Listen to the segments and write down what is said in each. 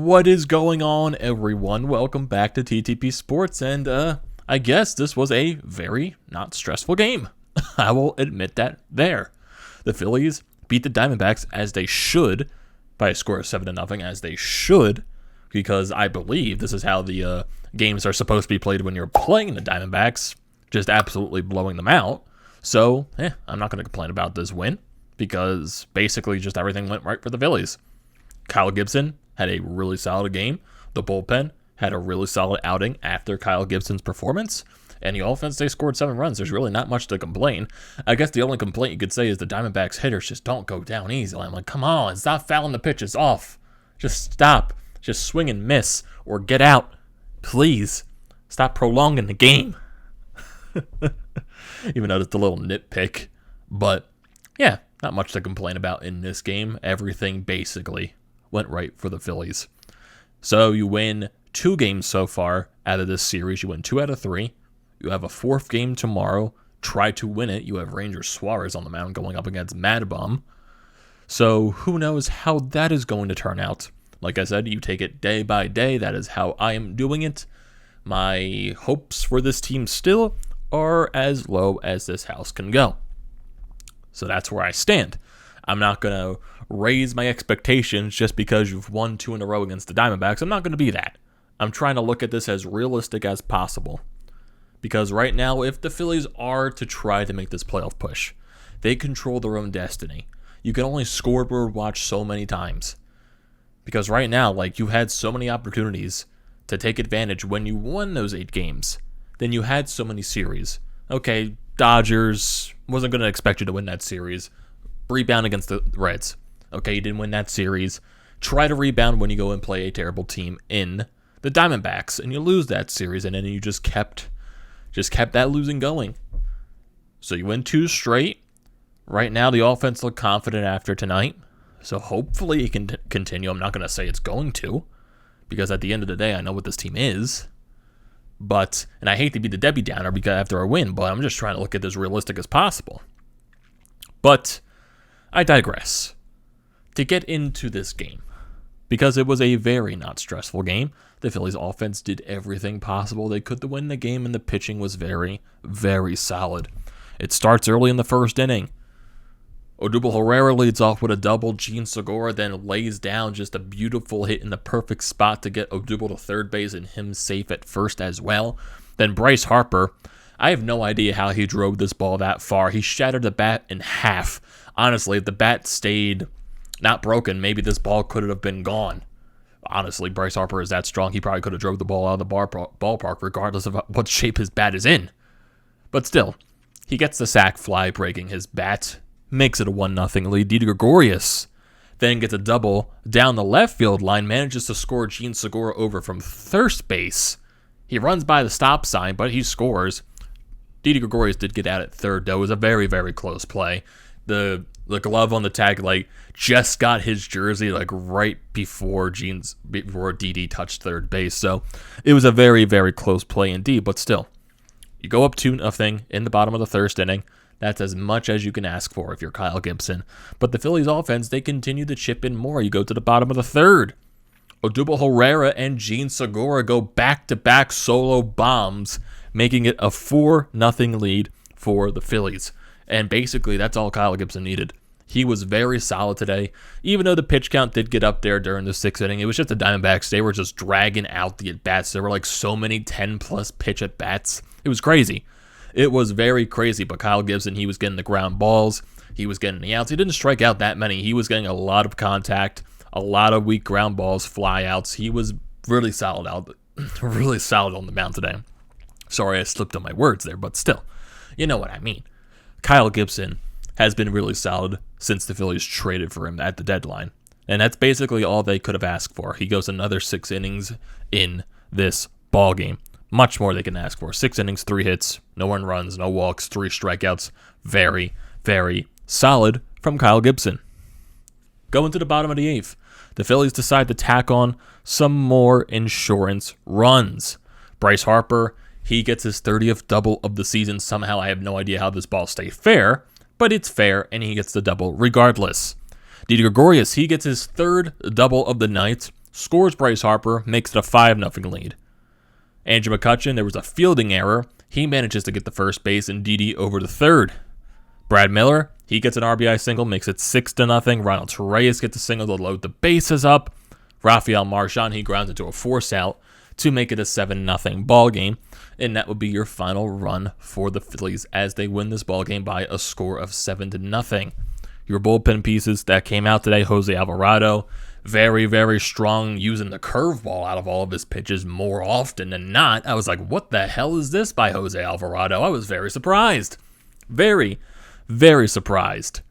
What is going on, everyone? Welcome back to TTP Sports, and I guess this was a very not stressful game. I will admit that there. The Phillies beat the Diamondbacks as they should, by a score of 7-0, as they should, because I believe this is how the games are supposed to be played when you're playing the Diamondbacks, just absolutely blowing them out. So, I'm not going to complain about this win, because basically just everything went right for the Phillies. Kyle Gibson had a really solid game. The bullpen had a really solid outing after Kyle Gibson's performance. And the offense, they scored 7 runs. There's really not much to complain. I guess the only complaint you could say is the Diamondbacks hitters just don't go down easily. I'm like, come on, stop fouling the pitches off. Just stop. Just swing and miss or get out. Please. Stop prolonging the game. Even though it's a little nitpick. But, yeah, not much to complain about in this game. Everything basically went right for the Phillies. So you win 2 games so far out of this series. You win 2 out of 3. You have a 4th game tomorrow. Try to win it. You have Ranger Suarez on the mound going up against Mad Bum. So who knows how that is going to turn out. Like I said, you take it day by day. That is how I am doing it. My hopes for this team still are as low as this house can go. So that's where I stand. I'm not going to raise my expectations just because you've won 2 in a row against the Diamondbacks. I'm not going to be that. I'm trying to look at this as realistic as possible. Because right now, if the Phillies are to try to make this playoff push, they control their own destiny. You can only scoreboard watch so many times. Because right now, you had so many opportunities to take advantage when you won those 8 games. Then you had so many series. Okay, Dodgers, wasn't going to expect you to win that series. Rebound against the Reds. Okay, you didn't win that series. Try to rebound when you go and play a terrible team in the Diamondbacks, and you lose that series, and then you just kept that losing going. So you win 2 straight. Right now, the offense looked confident after tonight, so hopefully it can continue. I'm not going to say it's going to, because at the end of the day, I know what this team is. But, and I hate to be the Debbie Downer because after a win, but I'm just trying to look at this realistic as possible. But I digress. To get into this game, because it was a very not stressful game, the Phillies offense did everything possible they could to win the game, and the pitching was very, very solid. It starts early in the 1st inning. Odubel Herrera leads off with a double. Gene Segura then lays down just a beautiful hit in the perfect spot to get Odubel to third base and him safe at first as well. Then Bryce Harper, I have no idea how he drove this ball that far. He shattered the bat in half. Honestly, if the bat stayed not broken, maybe this ball could have been gone. Honestly, Bryce Harper is that strong. He probably could have drove the ball out of the ballpark regardless of what shape his bat is in. But still, he gets the sac fly breaking his bat. Makes it a 1-0 lead. Didi Gregorius then gets a double down the left field line. Manages to score Gene Segura over from first base. He runs by the stop sign, but he scores. Didi Gregorius did get out at third, though. It was a very, very close play. The glove on the tag just got his jersey right before Didi touched third base. So it was a very, very close play indeed. But still, you go up 2-0 in the bottom of the 1st inning. That's as much as you can ask for if you're Kyle Gibson. But the Phillies offense, they continue to chip in more. You go to the bottom of the 3rd. Odubel Herrera and Gene Segura go back-to-back solo bombs, making it a 4-0 lead for the Phillies. And basically, that's all Kyle Gibson needed. He was very solid today. Even though the pitch count did get up there during the 6th inning, it was just the Diamondbacks. They were just dragging out the at-bats. There were so many 10-plus pitch at-bats. It was crazy. It was very crazy, but Kyle Gibson, he was getting the ground balls. He was getting the outs. He didn't strike out that many. He was getting a lot of contact, a lot of weak ground balls, flyouts. He was really solid on the mound today. Sorry, I slipped on my words there, but still, you know what I mean. Kyle Gibson has been really solid since the Phillies traded for him at the deadline. And that's basically all they could have asked for. He goes another 6 innings in this ballgame. Much more they can ask for. 6 innings, 3 hits, no earned runs, no walks, 3 strikeouts. Very, very solid from Kyle Gibson. Going to the bottom of the 8th, the Phillies decide to tack on some more insurance runs. Bryce Harper, he gets his 30th double of the season. Somehow I have no idea how this ball stayed fair, but it's fair, and he gets the double regardless. Didi Gregorius, he gets his 3rd double of the night. scores Bryce Harper, makes it a 5-0 lead. Andrew McCutchen, there was a fielding error. He manages to get the first base and Didi over to third. Brad Miller, he gets an RBI single, makes it 6-0. Ronald Reyes gets a single to load the bases up. Rafael Marchand, he grounds into a force out to make it a 7-0 ball game. And that would be your final run for the Phillies as they win this ball game by a score of 7-0. Your bullpen pieces that came out today, Jose Alvarado, very, very strong, using the curveball out of all of his pitches more often than not. I was like, what the hell is this by Jose Alvarado? I was very surprised. Very, very surprised.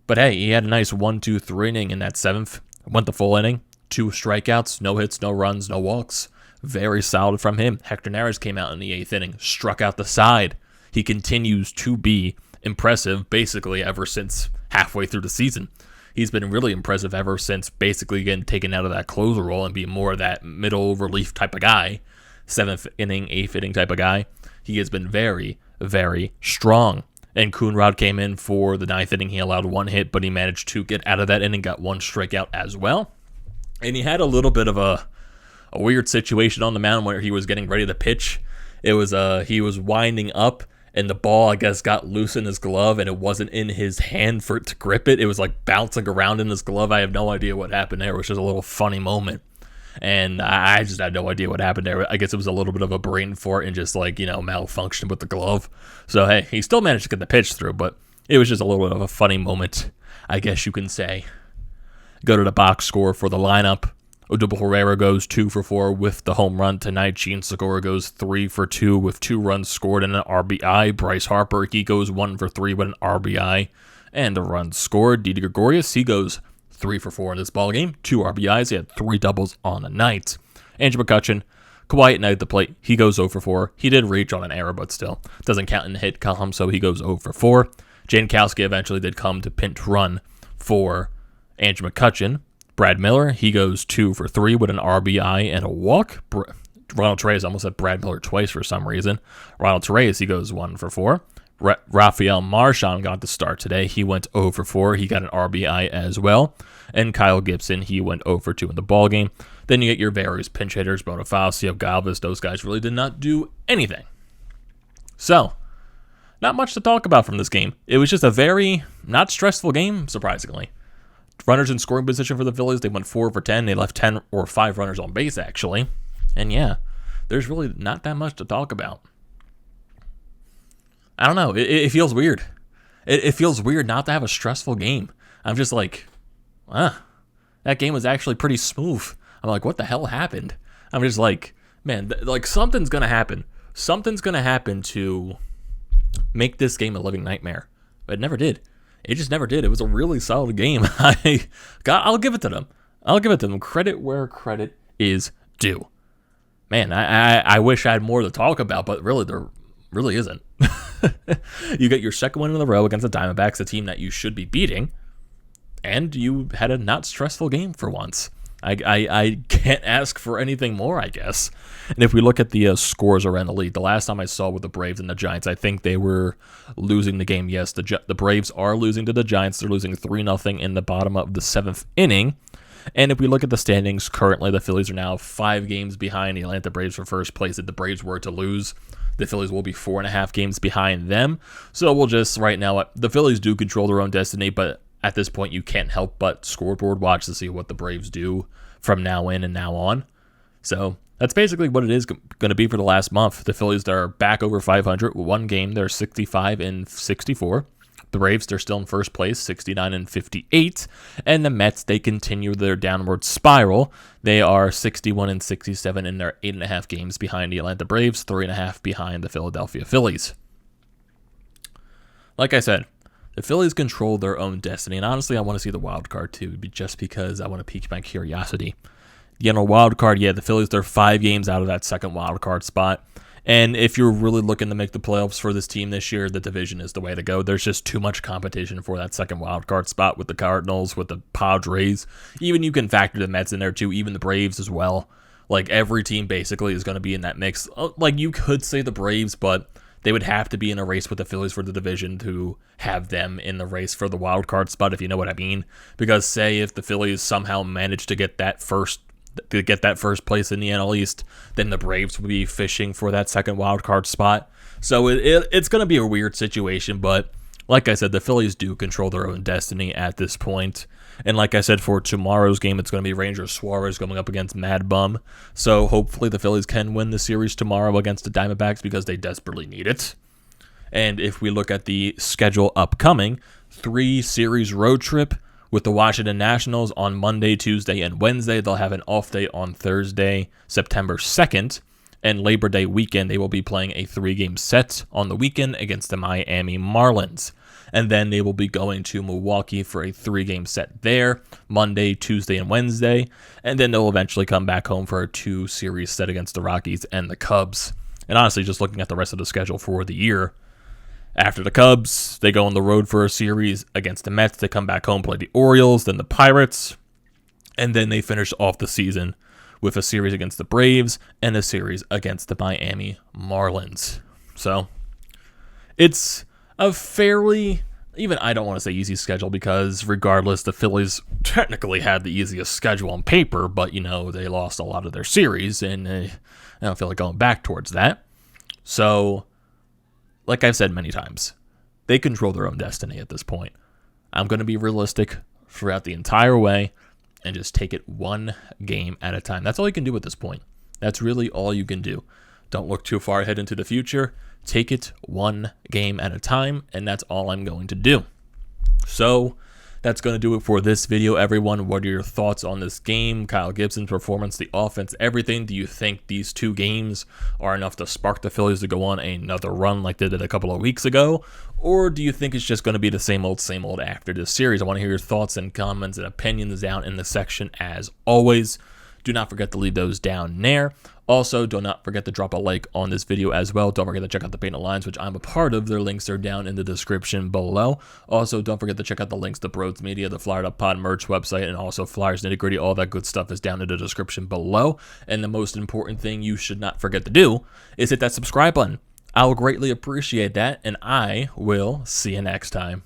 But hey, he had a nice 1-2-3 inning in that 7th. Went the full inning. 2 strikeouts, no hits, no runs, no walks. Very solid from him. Hector Neris came out in the 8th inning, struck out the side. He continues to be impressive basically ever since halfway through the season. He's been really impressive ever since basically getting taken out of that closer role and being more of that middle relief type of guy. 7th inning, 8th inning type of guy. He has been very, very strong. And Coonrod came in for the 9th inning. He allowed 1 hit, but he managed to get out of that inning, got 1 strikeout as well. And he had a little bit of a weird situation on the mound where he was getting ready to pitch. It was he was winding up, and the ball, I guess, got loose in his glove, and it wasn't in his hand for it to grip it. It was like bouncing around in his glove. I have no idea what happened there. It was just a little funny moment. And I just had no idea what happened there. I guess it was a little bit of a brain fart and just malfunction with the glove. So, hey, he still managed to get the pitch through, but it was just a little bit of a funny moment, I guess you can say. Go to the box score for the lineup. Odubel Herrera goes 2 for 4 with the home run tonight. Gene Segura goes 3 for 2 with 2 runs scored and an RBI. Bryce Harper, he goes 1 for 3 with an RBI and a run scored. Didi Gregorius, he goes 3 for 4 in this ballgame. 2 RBIs. He had 3 doubles on the night. Andrew McCutchen, quiet night at the plate. He goes 0 for 4. He did reach on an error, but still doesn't count in the hit column, so he goes 0 for 4. Jankowski eventually did come to pinch run for Andrew McCutchen. Brad Miller, he goes 2 for 3 with an RBI and a walk. Ronald Reyes, almost said Brad Miller twice for some reason. Ronald Reyes, he goes 1 for 4. Rafael Marchand got the start today. He went 0 for 4. He got an RBI as well. And Kyle Gibson, he went 0 for 2 in the ballgame. Then you get your various pinch hitters, Bonifacio, Galvis. Those guys really did not do anything. So, not much to talk about from this game. It was just a very not stressful game, surprisingly. Runners in scoring position for the Phillies, they went 4 for 10. They left 10 or 5 runners on base, actually. And yeah, there's really not that much to talk about. I don't know. It feels weird. It feels weird not to have a stressful game. I'm just like, that game was actually pretty smooth. I'm like, what the hell happened? I'm just like, man, something's going to happen. Something's going to happen to make this game a living nightmare. But it never did. It just never did. It was a really solid game. I'll give it to them. I'll give it to them. Credit where credit is due. Man, I wish I had more to talk about, but really there really isn't. You get your second win in a row against the Diamondbacks, a team that you should be beating, and you had a not stressful game for once. I can't ask for anything more, I guess. And if we look at the scores around the league, the last time I saw with the Braves and the Giants, I think they were losing the game. Yes, the Braves are losing to the Giants. They're losing 3-0 in the bottom of the 7th inning. And if we look at the standings currently, the Phillies are now 5 games behind the Atlanta Braves for first place. If the Braves were to lose, the Phillies will be 4.5 games behind them. So we'll just, right now, the Phillies do control their own destiny, but at this point, you can't help but scoreboard watch to see what the Braves do from now in and now on. So that's basically what it is going to be for the last month. The Phillies are back over 500 with 1 game. They're 65-64. The Braves, they're still in first place, 69-58. And the Mets, they continue their downward spiral. They are 61-67, and they're 8.5 games behind the Atlanta Braves, 3.5 behind the Philadelphia Phillies. Like I said, the Phillies control their own destiny, and honestly, I want to see the wild card too, just because I want to pique my curiosity. Wild card, yeah, the Phillies, they're 5 games out of that second wild card spot, and if you're really looking to make the playoffs for this team this year, the division is the way to go. There's just too much competition for that second wild card spot with the Cardinals, with the Padres. Even you can factor the Mets in there too, even the Braves as well. Like, every team basically is going to be in that mix. Like, you could say the Braves, but they would have to be in a race with the Phillies for the division to have them in the race for the wild card spot, if you know what I mean. Because say if the Phillies somehow manage to get that first to get that first place in the NL East. Then the Braves will be fishing for that second wild card spot. So it's going to be a weird situation, but like I said, the Phillies do control their own destiny at this point. And like I said, for tomorrow's game, it's going to be Ranger Suarez going up against Mad Bum. So hopefully the Phillies can win the series tomorrow against the Diamondbacks because they desperately need it. And if we look at the schedule upcoming, 3-series road trip with the Washington Nationals on Monday, Tuesday, and Wednesday. They'll have an off day on Thursday, September 2nd. And Labor Day weekend, they will be playing a 3-game set on the weekend against the Miami Marlins. And then they will be going to Milwaukee for a 3-game set there, Monday, Tuesday, and Wednesday. And then they'll eventually come back home for a 2-series set against the Rockies and the Cubs. And honestly, just looking at the rest of the schedule for the year, after the Cubs, they go on the road for a series against the Mets. They come back home, play the Orioles, then the Pirates. And then they finish off the season with a series against the Braves and a series against the Miami Marlins. So it's a fairly, even I don't want to say easy schedule because regardless, the Phillies technically had the easiest schedule on paper, but, they lost a lot of their series, and I don't feel like going back towards that. So, like I've said many times, they control their own destiny at this point. I'm going to be realistic throughout the entire way and just take it one game at a time. That's all you can do at this point. That's really all you can do. Don't look too far ahead into the future. Take it one game at a time, and that's all I'm going to do. So that's going to do it for this video, everyone. What are your thoughts on this game? Kyle Gibson's performance, the offense, everything. Do you think these 2 games are enough to spark the Phillies to go on another run like they did a couple of weeks ago? Or do you think it's just going to be the same old after this series? I want to hear your thoughts and comments and opinions down in the section as always. Do not forget to leave those down there. Also, do not forget to drop a like on this video as well. Don't forget to check out the Painted Lines, which I'm a part of. Their links are down in the description below. Also, don't forget to check out the links to Broads Media, the Flyer Up Pod merch website, and also Flyers Nitty Gritty. All that good stuff is down in the description below. And the most important thing you should not forget to do is hit that subscribe button. I will greatly appreciate that, and I will see you next time.